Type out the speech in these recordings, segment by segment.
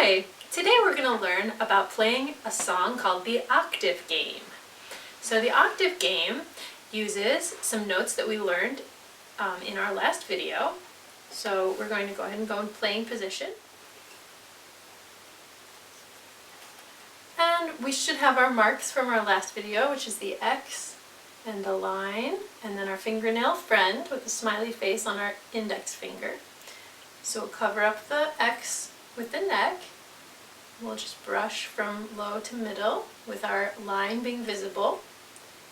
Hi! Today we're going to learn about playing a song called the octave game. So the octave game uses some notes that we learned in our last video. So we're going to go ahead and go in playing position. And we should have our marks from our last video, which is the X and the line, and then our fingernail friend with the smiley face on our index finger. So we'll cover up the X with the neck. We'll just brush from low to middle with our line being visible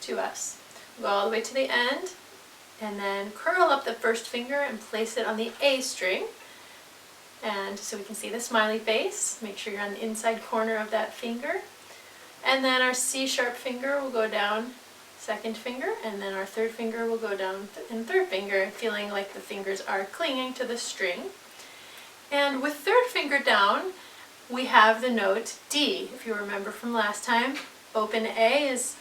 to us. We'll go all the way to the end and then curl up the first finger and place it on the A string. And so we can see the smiley face. Make sure you're on the inside corner of that finger. And then our C sharp finger will go down second finger, and then our third finger will go down in third finger, feeling like the fingers are clinging to the string. And with third finger down, we have the note D. If you remember from last time, open A is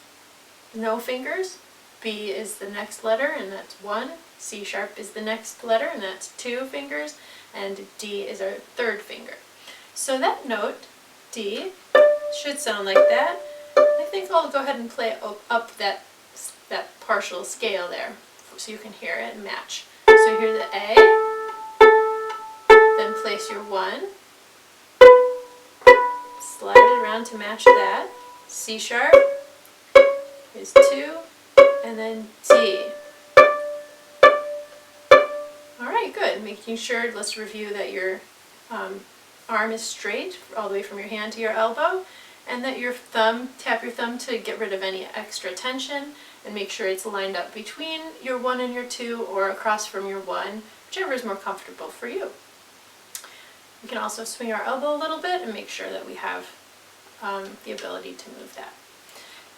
no fingers, B is the next letter, and that's 1. C sharp is the next letter, and that's 2 fingers, and D is our third finger. So that note, D, should sound like that. I think I'll go ahead and play up that partial scale there so you can hear it and match. So you hear the A, then place your 1, slide it around to match that. C sharp is 2, and then D. Alright, good. Making sure, let's review that your arm is straight all the way from your hand to your elbow, and that your thumb, tap your thumb to get rid of any extra tension, and make sure it's lined up between your 1 and your 2 or across from your 1, whichever is more comfortable for you. We can also swing our elbow a little bit and make sure that we have the ability to move that.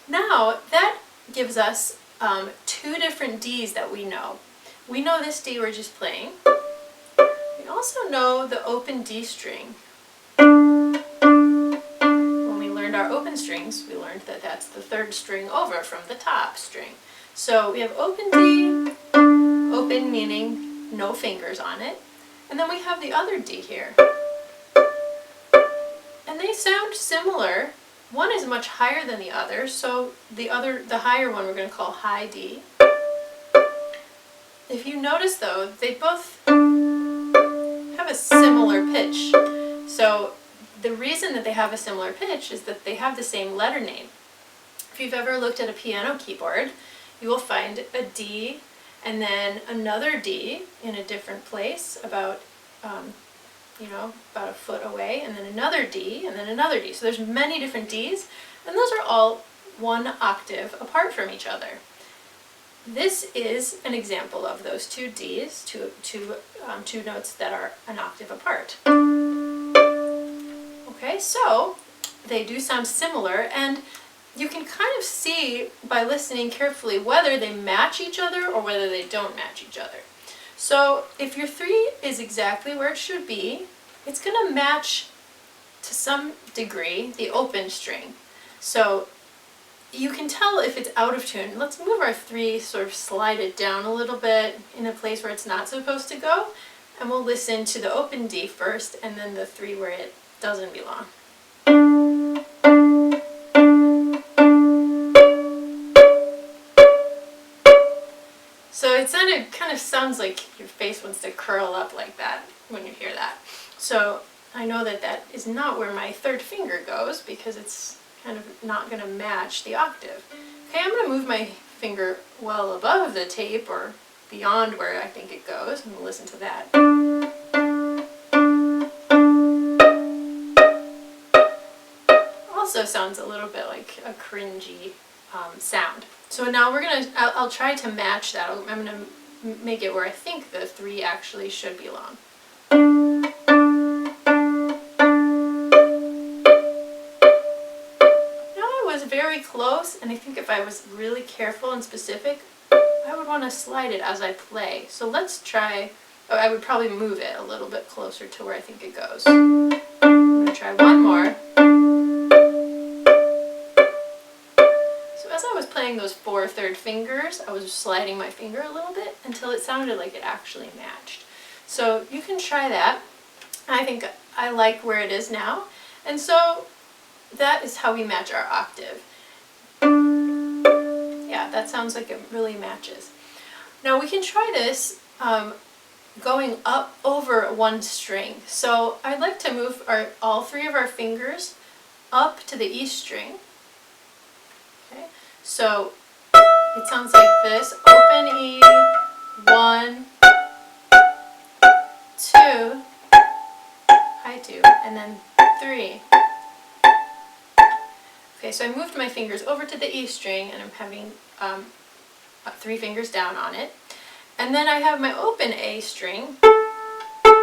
Now that gives us 2 different Ds that we know. We know this D we're just playing. We also know the open D string. When we learned our open strings, we learned that that's the third string over from the top string. So we have open D, open meaning no fingers on it, and then we have the other D here. And they sound similar. One is much higher than the other, so the higher one we're going to call high D. If you notice though, they both have a similar pitch. So the reason that they have a similar pitch is that they have the same letter name. If you've ever looked at a piano keyboard, you will find a D and then another D in a different place, about a foot away, and then another D, and then another D. So there's many different Ds, and those are all 1 octave apart from each other. This is an example of those 2 Ds, two notes that are an octave apart. Okay, so they do sound similar, and you can kind of see by listening carefully whether they match each other or whether they don't match each other. So if your 3 is exactly where it should be, it's going to match to some degree the open string. So you can tell if it's out of tune. Let's move our 3, sort of slide it down a little bit in a place where it's not supposed to go, and we'll listen to the open D first and then the 3 where it doesn't belong. So it kind of sounds like your face wants to curl up like that when you hear that. So I know that that is not where my third finger goes because it's kind of not going to match the octave. Okay, I'm going to move my finger well above the tape or beyond where I think it goes, and we'll listen to that. Also sounds a little bit like a cringy sound. So now I'll try to match that. I'm going to make it where I think the 3 actually should belong. Very close, and I think if I was really careful and specific, I would want to slide it as I play. So let's try, I would probably move it a little bit closer to where I think it goes. I'm going to try one more. So as I was playing those 4 third fingers, I was sliding my finger a little bit until it sounded like it actually matched. So you can try that. I think I like where it is now. And so that is how we match our octave. Yeah, that sounds like it really matches. Now we can try this going up over one string. So I'd like to move all three of our fingers up to the E string. Okay, so it sounds like this: open E, 1, 2, high 2, and then 3. Okay, so I moved my fingers over to the E string, and I'm having 3 fingers down on it. And then I have my open A string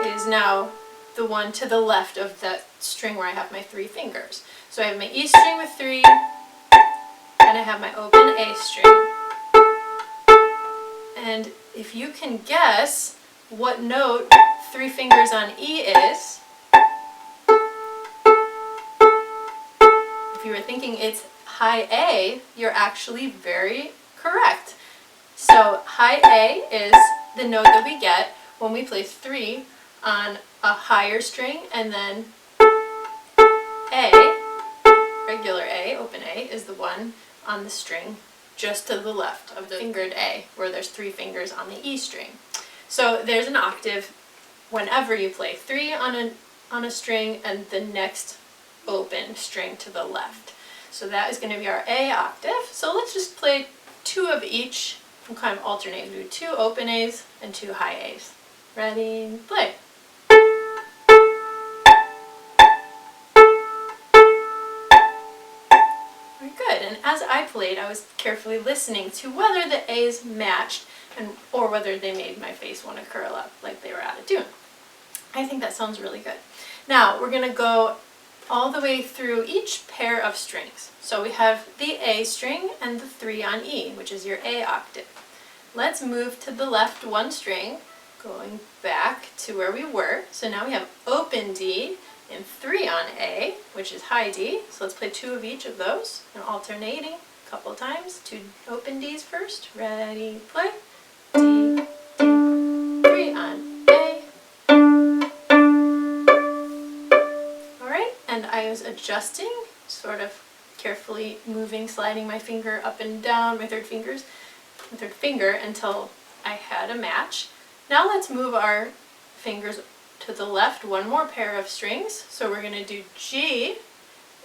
is now the one to the left of that string where I have my 3 fingers. So I have my E string with 3, and I have my open A string. And if you can guess what note 3 fingers on E is, if you were thinking it's high A, you're actually very correct. So high A is the note that we get when we place 3 on a higher string, and then A, regular A, open A, is the one on the string just to the left of the fingered A, where there's 3 fingers on the E string. So there's an octave whenever you play 3 on a string and the next open string to the left. So that is going to be our A octave. So let's just play 2 of each. We'll kind of alternate. We do 2 open A's and 2 high A's. Ready, play. Very good. And as I played, I was carefully listening to whether the A's matched or whether they made my face want to curl up like they were out of tune. I think that sounds really good. Now we're going to go all the way through each pair of strings. So we have the A string and the 3 on E, which is your A octave. Let's move to the left 1 string, going back to where we were. So now we have open D and 3 on A, which is high D. So let's play 2 of each of those, and alternating a couple times. 2 open Ds first. Ready, play. D, D, 3 on A. Alright, and I was adjusting, sort of carefully moving, sliding my finger up and down, my third finger until I had a match. Now let's move our fingers to the left 1 more pair of strings. So we're going to do G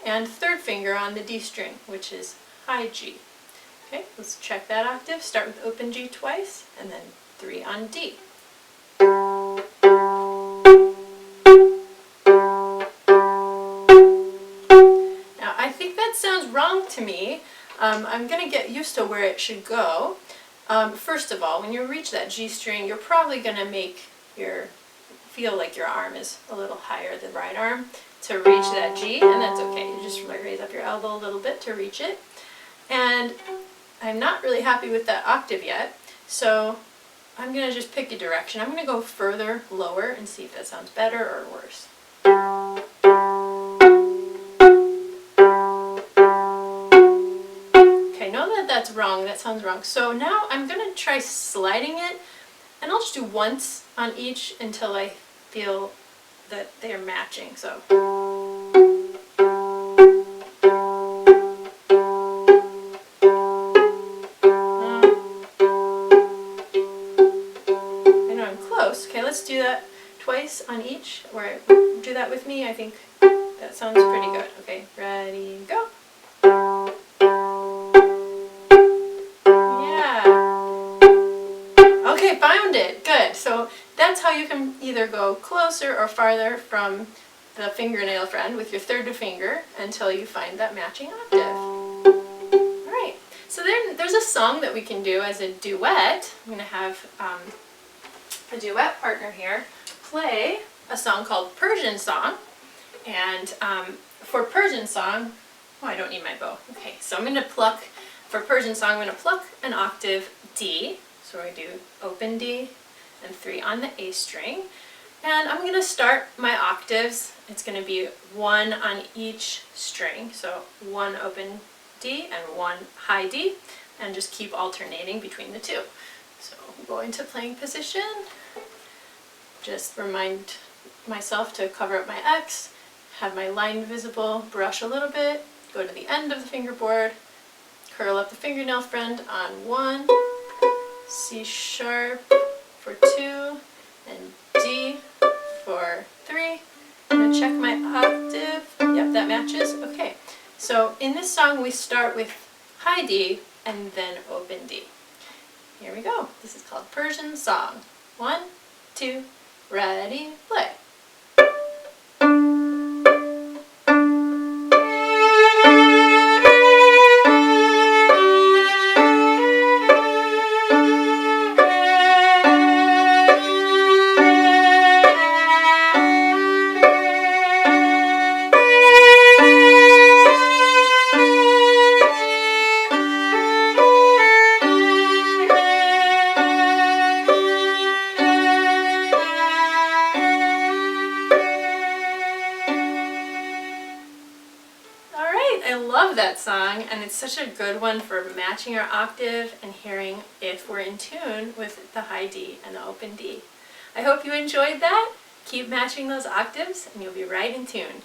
and 3rd finger on the D string, which is high G. Okay, let's check that octave. Start with open G twice and then 3 on D. Now I think that sounds wrong to me. I'm going to get used to where it should go. First of all, when you reach that G string, you're probably going to feel like your arm is a little higher, the right arm, to reach that G, and that's okay. You just raise up your elbow a little bit to reach it. And I'm not really happy with that octave yet, so I'm going to just pick a direction. I'm going to go further lower and see if that sounds better or worse. Okay, know that that's wrong. That sounds wrong. So now I'm going to try sliding it, and I'll just do once on each until I feel that they are matching. So. Okay, let's do that twice on each, or do that with me. I think that sounds pretty good. Okay, ready, go. Yeah. Okay, found it. Good. So that's how you can either go closer or farther from the fingernail friend with your 3rd finger until you find that matching octave. All right. So there's a song that we can do as a duet. I'm going to have a duet partner here play a song called Persian Song, and for Persian Song, oh, I don't need my bow. Okay, so I'm going to pluck, for Persian Song, I'm going to pluck an octave D, so I do open D and 3 on the A string, and I'm going to start my octaves. It's going to be 1 on each string, so 1 open D and 1 high D, and just keep alternating between the 2. So go into playing position. Just remind myself to cover up my X, have my line visible, brush a little bit, go to the end of the fingerboard, curl up the fingernail friend on 1, C sharp for 2, and D for 3. I'm going to check my octave. Yep, that matches. Okay, so in this song we start with high D and then open D. Here we go. This is called Persian Song. 1, 2, ready, play. I love that song, and it's such a good one for matching our octave and hearing if we're in tune with the high D and the open D. I hope you enjoyed that. Keep matching those octaves and you'll be right in tune.